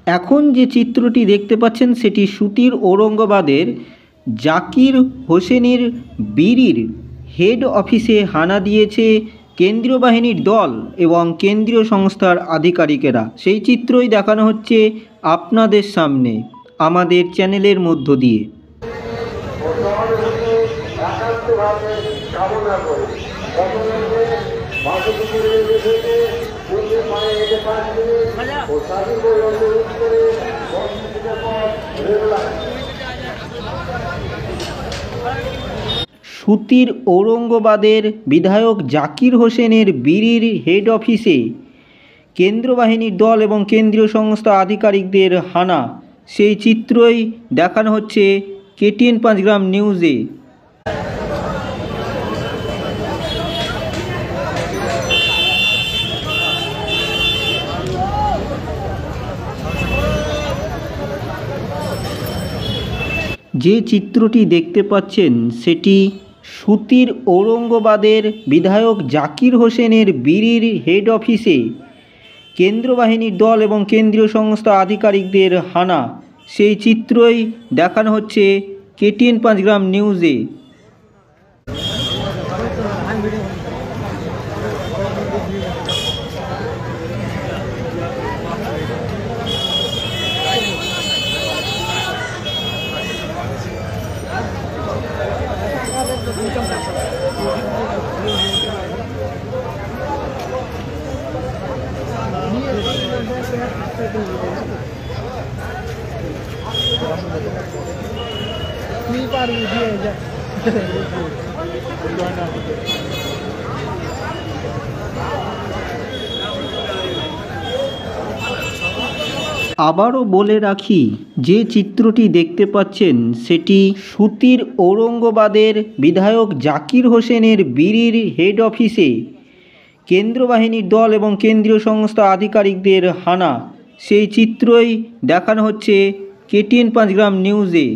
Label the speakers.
Speaker 1: এখন যে চিত্রটি দেখতে পাচ্ছেন সেটি সুতির ঔরঙ্গাবাদের জাকির হোসেনের বিড়ির হেড অফিসে হানা দিয়েছে কেন্দ্রীয় বাহিনীর দল এবং কেন্দ্রীয় সংস্থার আধিকারিকেরা। সেই চিত্রই দেখানো হচ্ছে আপনাদের সামনে আমাদের চ্যানেলের মধ্য দিয়ে। সুতির ঔরঙ্গাবাদের বিধায়ক জাকির হোসেনের বিড়ির হেড অফিসে কেন্দ্র বাহিনীর দল এবং কেন্দ্রীয় সংস্থা আধিকারিকদের হানা, সেই চিত্রই দেখানো হচ্ছে KTN পাঁচগ্রাম নিউজে। যে চিত্রটি দেখতে পাচ্ছেন সেটি সুতির ঔরঙ্গাবাদের বিধায়ক জাকির হোসেনের বিড়ির হেড অফিসে কেন্দ্র বাহিনীর দল এবং কেন্দ্রীয় সংস্থা আধিকারিকদের হানা, সেই চিত্রই দেখানো হচ্ছে KTN পাঁচগ্রাম নিউজে। আবারও বলে রাখি, যে চিত্রটি দেখতে পাচ্ছেন সেটি সুতির ঔরঙ্গাবাদের বিধায়ক জাকির হোসেনের বিড়ির হেড অফিসে কেন্দ্র বাহিনীর দল এবং কেন্দ্রীয় সংস্থা আধিকারিকদের হানা, সেই চিত্রই দেখানো হচ্ছে KTN পাঁচগ্রাম নিউজে।